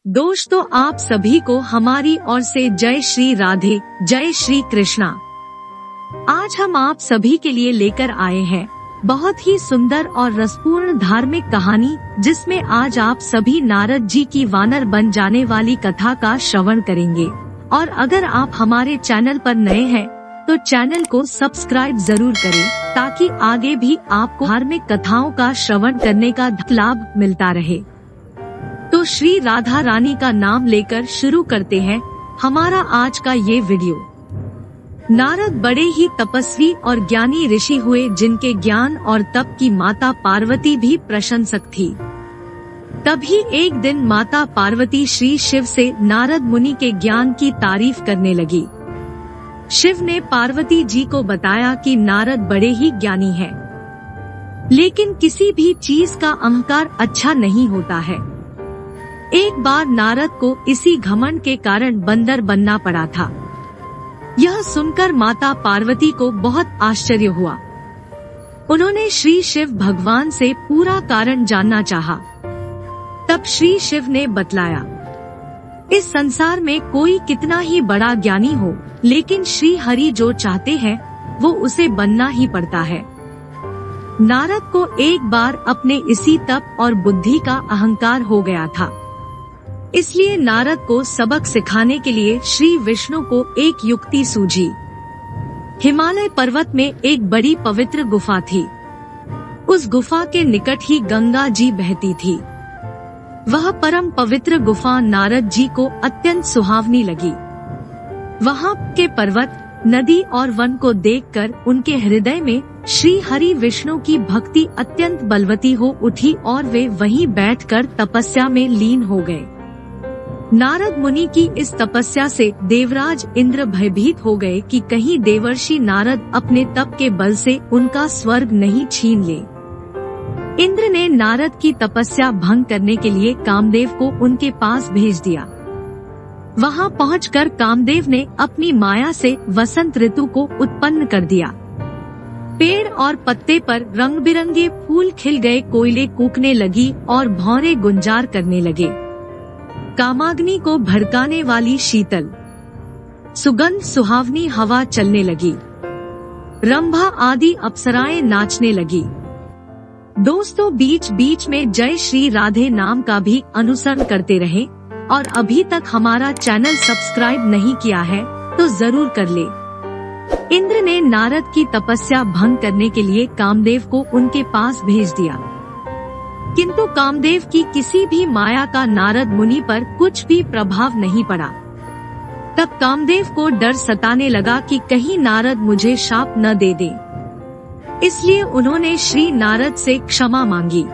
दोस्तों, आप सभी को हमारी ओर से जय श्री राधे, जय श्री कृष्णा। आज हम आप सभी के लिए लेकर आए हैं बहुत ही सुंदर और रसपूर्ण धार्मिक कहानी, जिसमें आज आप सभी नारद जी की वानर बन जाने वाली कथा का श्रवण करेंगे। और अगर आप हमारे चैनल पर नए हैं तो चैनल को सब्सक्राइब जरूर करें, ताकि आगे भी आपको धार्मिक कथाओं का श्रवण करने का लाभ मिलता रहे। तो श्री राधा रानी का नाम लेकर शुरू करते हैं हमारा आज का ये वीडियो। नारद बड़े ही तपस्वी और ज्ञानी ऋषि हुए, जिनके ज्ञान और तप की माता पार्वती भी प्रशंसक थी। तभी एक दिन माता पार्वती श्री शिव से नारद मुनि के ज्ञान की तारीफ करने लगी। शिव ने पार्वती जी को बताया कि नारद बड़े ही ज्ञानी हैं, लेकिन किसी भी चीज का अहंकार अच्छा नहीं होता है। एक बार नारद को इसी घमंड के कारण बंदर बनना पड़ा था। यह सुनकर माता पार्वती को बहुत आश्चर्य हुआ। उन्होंने श्री शिव भगवान से पूरा कारण जानना चाहा। तब श्री शिव ने बतलाया, इस संसार में कोई कितना ही बड़ा ज्ञानी हो, लेकिन श्री हरि जो चाहते हैं वो उसे बनना ही पड़ता है। नारद को एक बार अपने इसी तप और बुद्धि का अहंकार हो गया था। इसलिए नारद को सबक सिखाने के लिए श्री विष्णु को एक युक्ति सूझी। हिमालय पर्वत में एक बड़ी पवित्र गुफा थी। उस गुफा के निकट ही गंगा जी बहती थी। वह परम पवित्र गुफा नारद जी को अत्यंत सुहावनी लगी। वहाँ के पर्वत, नदी और वन को देखकर उनके हृदय में श्री हरि विष्णु की भक्ति अत्यंत बलवती हो उठी और वे वहीं बैठकर तपस्या में लीन हो गए। नारद मुनि की इस तपस्या से देवराज इंद्र भयभीत हो गए कि कहीं देवर्षि नारद अपने तप के बल से उनका स्वर्ग नहीं छीन ले। इंद्र ने नारद की तपस्या भंग करने के लिए कामदेव को उनके पास भेज दिया। वहां पहुंचकर कामदेव ने अपनी माया से वसंत ऋतु को उत्पन्न कर दिया। पेड़ और पत्ते पर रंग बिरंगे फूल खिल गए, कोयले कूकने लगी और भौरे गुंजार करने लगे। कामाग्नि को भड़काने वाली शीतल सुगंध सुहावनी हवा चलने लगी। रंभा आदि अप्सराएं नाचने लगी। दोस्तों, बीच बीच में जय श्री राधे नाम का भी अनुसरण करते रहे। और अभी तक हमारा चैनल सब्सक्राइब नहीं किया है तो जरूर कर ले। इंद्र ने नारद की तपस्या भंग करने के लिए कामदेव को उनके पास भेज दिया, किंतु कामदेव की किसी भी माया का नारद मुनि पर कुछ भी प्रभाव नहीं पड़ा। तब कामदेव को डर सताने लगा कि कहीं नारद मुझे शाप न दे दे। इसलिए उन्होंने श्री नारद से क्षमा मांगी।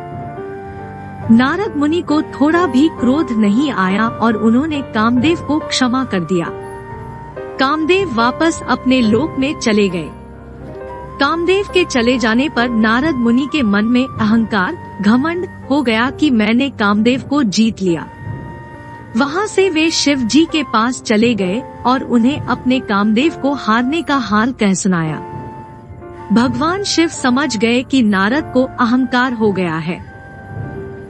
नारद मुनि को थोड़ा भी क्रोध नहीं आया और उन्होंने कामदेव को क्षमा कर दिया। कामदेव वापस अपने लोक में चले गए। कामदेव के चले जाने पर नारद मुनि के मन में अहंकार, घमंड हो गया कि मैंने कामदेव को जीत लिया। वहाँ से वे शिव जी के पास चले गए और उन्हें अपने कामदेव को हारने का हाल कह सुनाया। भगवान शिव समझ गए कि नारद को अहंकार हो गया है।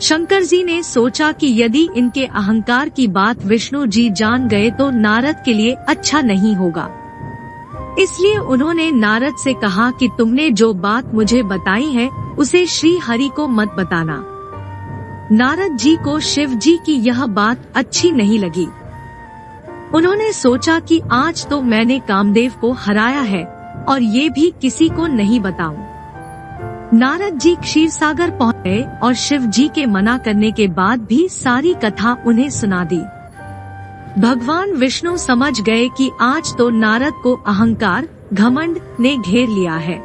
शंकर जी ने सोचा कि यदि इनके अहंकार की बात विष्णु जी जान गए तो नारद के लिए अच्छा नहीं होगा। इसलिए उन्होंने नारद से कहा कि तुमने जो बात मुझे बताई है उसे श्री हरि को मत बताना। नारद जी को शिव जी की यह बात अच्छी नहीं लगी। उन्होंने सोचा कि आज तो मैंने कामदेव को हराया है और ये भी किसी को नहीं बताऊं। नारद जी क्षीरसागर पहुंचे और शिव जी के मना करने के बाद भी सारी कथा उन्हें सुना दी। भगवान विष्णु समझ गए कि आज तो नारद को अहंकार, घमंड ने घेर लिया है।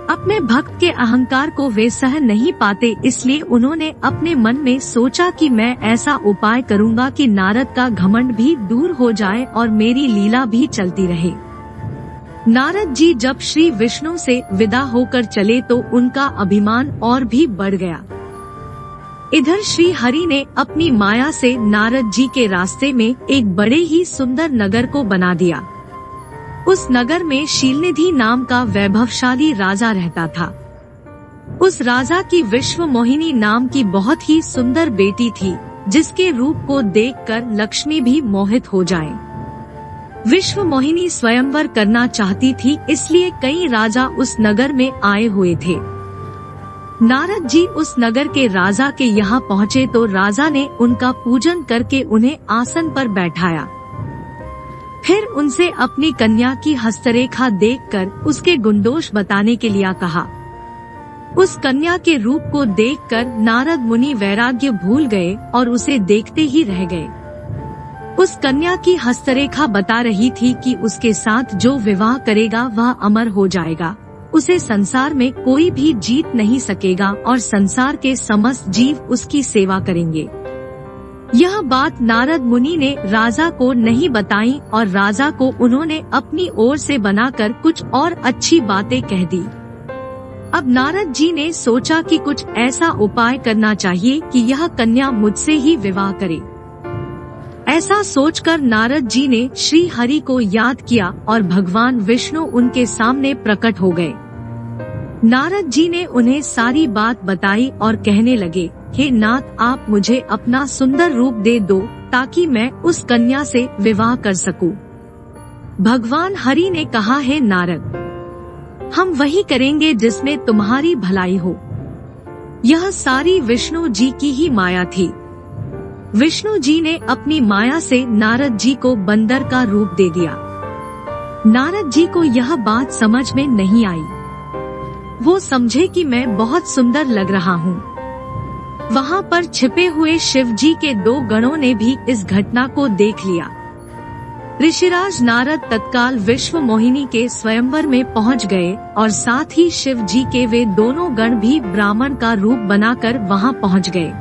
अपने भक्त के अहंकार को वे सह नहीं पाते, इसलिए उन्होंने अपने मन में सोचा कि मैं ऐसा उपाय करूंगा कि नारद का घमंड भी दूर हो जाए और मेरी लीला भी चलती रहे। नारद जी जब श्री विष्णु से विदा होकर चले तो उनका अभिमान और भी बढ़ गया। इधर श्री हरि ने अपनी माया से नारद जी के रास्ते में एक बड़े ही सुंदर नगर को बना दिया। उस नगर में शीलनिधि नाम का वैभवशाली राजा रहता था। उस राजा की विश्व मोहिनी नाम की बहुत ही सुंदर बेटी थी। जिसके रूप को देखकर लक्ष्मी भी मोहित हो जाए। विश्व मोहिनी स्वयंवर करना चाहती थी, इसलिए कई राजा उस नगर में आए हुए थे। नारद जी उस नगर के राजा के यहाँ पहुँचे तो राजा ने उनका पूजन करके उन्हें आसन पर बैठाया। फिर उनसे अपनी कन्या की हस्तरेखा देखकर उसके गुणदोष बताने के लिए कहा। उस कन्या के रूप को देखकर नारद मुनि वैराग्य भूल गए और उसे देखते ही रह गए। उस कन्या की हस्तरेखा बता रही थी कि उसके साथ जो विवाह करेगा वह अमर हो जाएगा, उसे संसार में कोई भी जीत नहीं सकेगा और संसार के समस्त जीव उसकी सेवा करेंगे। यह बात नारद मुनि ने राजा को नहीं बताई और राजा को उन्होंने अपनी ओर से बनाकर कुछ और अच्छी बातें कह दी। अब नारद जी ने सोचा कि कुछ ऐसा उपाय करना चाहिए कि यह कन्या मुझसे ही विवाह करे। ऐसा सोचकर नारद जी ने श्री हरि को याद किया और भगवान विष्णु उनके सामने प्रकट हो गए। नारद जी ने उन्हें सारी बात बताई और कहने लगे, हे नाथ, आप मुझे अपना सुंदर रूप दे दो ताकि मैं उस कन्या से विवाह कर सकूं। भगवान हरि ने कहा, हे नारद, हम वही करेंगे जिसमें तुम्हारी भलाई हो। यह सारी विष्णु जी की ही माया थी। विष्णु जी ने अपनी माया से नारद जी को बंदर का रूप दे दिया। नारद जी को यह बात समझ में नहीं आई। वो समझे कि मैं बहुत सुंदर लग रहा हूँ। वहाँ पर छिपे हुए शिव जी के 2 गणों ने भी इस घटना को देख लिया। ऋषिराज नारद तत्काल विश्व मोहिनी के स्वयंवर में पहुँच गए और साथ ही शिव जी के वे दोनों गण भी ब्राह्मण का रूप बनाकर वहाँ पहुँच गए।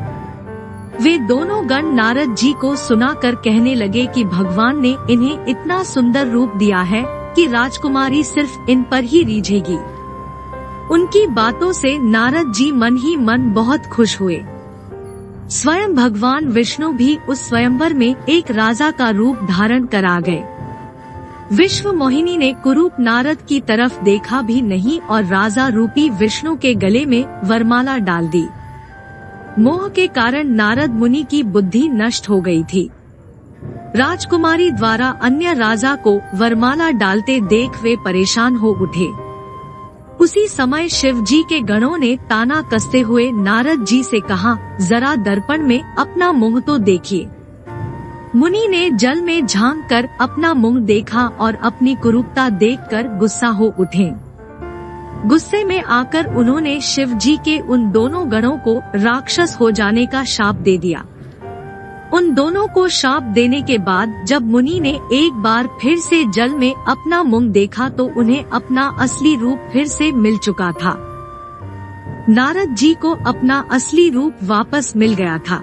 वे दोनों गण नारद जी को सुनाकर कहने लगे कि भगवान ने इन्हें इतना सुंदर रूप दिया है कि राजकुमारी सिर्फ इन पर ही रीझेगी। उनकी बातों से नारद जी मन ही मन बहुत खुश हुए। स्वयं भगवान विष्णु भी उस स्वयंवर में एक राजा का रूप धारण कर आ गए। विश्व मोहिनी ने कुरूप नारद की तरफ देखा भी नहीं और राजा रूपी विष्णु के गले में वरमाला डाल दी। मोह के कारण नारद मुनि की बुद्धि नष्ट हो गई थी। राजकुमारी द्वारा अन्य राजा को वरमाला डालते देख वे परेशान हो उठे। उसी समय शिव जी के गणों ने ताना कसते हुए नारद जी से कहा, जरा दर्पण में अपना मुंह तो देखिए। मुनि ने जल में झांक कर अपना मुंह देखा और अपनी कुरूपता देखकर गुस्सा हो उठे। गुस्से में आकर उन्होंने शिव जी के उन दोनों गणों को राक्षस हो जाने का शाप दे दिया। उन दोनों को शाप देने के बाद जब मुनि ने एक बार फिर से जल में अपना मुंह देखा तो उन्हें अपना असली रूप फिर से मिल चुका था। नारद जी को अपना असली रूप वापस मिल गया था,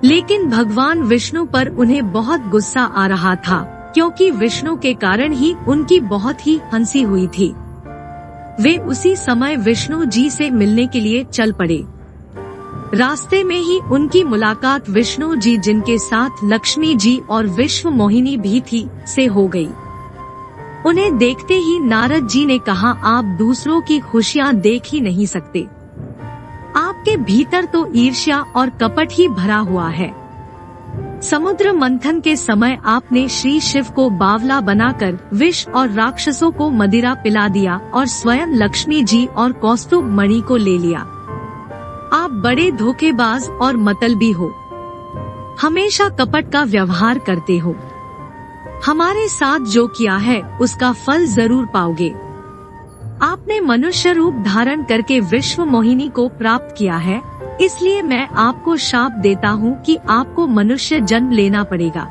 लेकिन भगवान विष्णु पर उन्हें बहुत गुस्सा आ रहा था, क्योंकि विष्णु के कारण ही उनकी बहुत ही हंसी हुई थी। वे उसी समय विष्णु जी से मिलने के लिए चल पड़े। रास्ते में ही उनकी मुलाकात विष्णु जी, जिनके साथ लक्ष्मी जी और विश्व मोहिनी भी थी, से हो गई। उन्हें देखते ही नारद जी ने कहा, आप दूसरों की खुशियाँ देख ही नहीं सकते। आपके भीतर तो ईर्ष्या और कपट ही भरा हुआ है। समुद्र मंथन के समय आपने श्री शिव को बावला बनाकर विष और राक्षसों को मदिरा पिला दिया और स्वयं लक्ष्मी जी और कौस्तुभ मणि को ले लिया। आप बड़े धोखेबाज और मतलबी हो, हमेशा कपट का व्यवहार करते हो। हमारे साथ जो किया है उसका फल जरूर पाओगे। आपने मनुष्य रूप धारण करके विश्व मोहिनी को प्राप्त किया है, इसलिए मैं आपको शाप देता हूँ कि आपको मनुष्य जन्म लेना पड़ेगा।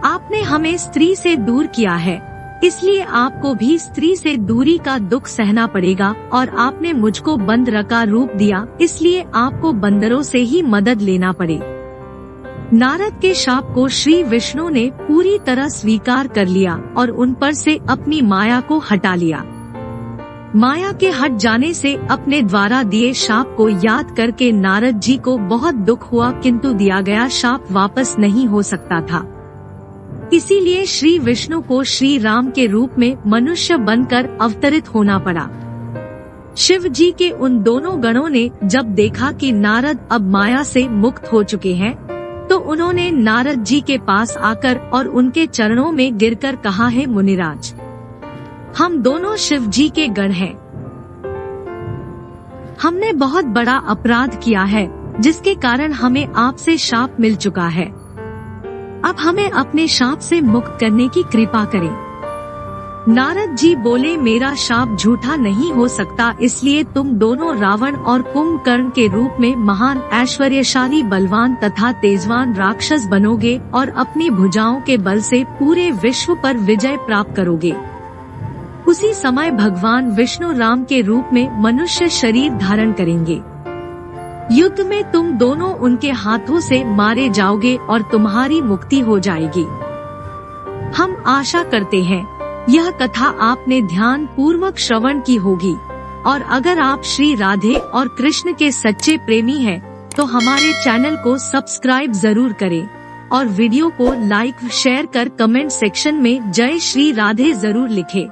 आपने हमें स्त्री से दूर किया है, इसलिए आपको भी स्त्री से दूरी का दुख सहना पड़ेगा, और आपने मुझको बंदर का रूप दिया, इसलिए आपको बंदरों से ही मदद लेना पड़े। नारद के शाप को श्री विष्णु ने पूरी तरह स्वीकार कर लिया और उन पर से अपनी माया को हटा लिया। माया के हट जाने से अपने द्वारा दिए शाप को याद करके नारद जी को बहुत दुख हुआ, किंतु दिया गया शाप वापस नहीं हो सकता था। इसीलिए श्री विष्णु को श्री राम के रूप में मनुष्य बनकर अवतरित होना पड़ा। शिव जी के उन दोनों गणों ने जब देखा कि नारद अब माया से मुक्त हो चुके हैं, तो उन्होंने नारद जी के पास आकर और उनके चरणों में गिरकर कहा, है मुनिराज, हम दोनों शिव जी के गण हैं। हमने बहुत बड़ा अपराध किया है, जिसके कारण हमें आपसे शाप मिल चुका है। अब हमें अपने शाप से मुक्त करने की कृपा करें। नारद जी बोले, मेरा शाप झूठा नहीं हो सकता, इसलिए तुम दोनों रावण और कुंभकर्ण के रूप में महान ऐश्वर्यशाली, बलवान तथा तेजवान राक्षस बनोगे और अपनी भुजाओं के बल से पूरे विश्व पर विजय प्राप्त करोगे। उसी समय भगवान विष्णु राम के रूप में मनुष्य शरीर धारण करेंगे। युद्ध में तुम दोनों उनके हाथों से मारे जाओगे और तुम्हारी मुक्ति हो जाएगी। हम आशा करते हैं यह कथा आपने ध्यान पूर्वक श्रवण की होगी, और अगर आप श्री राधे और कृष्ण के सच्चे प्रेमी हैं, तो हमारे चैनल को सब्सक्राइब जरूर करें और वीडियो को लाइक शेयर कर कमेंट सेक्शन में जय श्री राधे जरूर लिखें।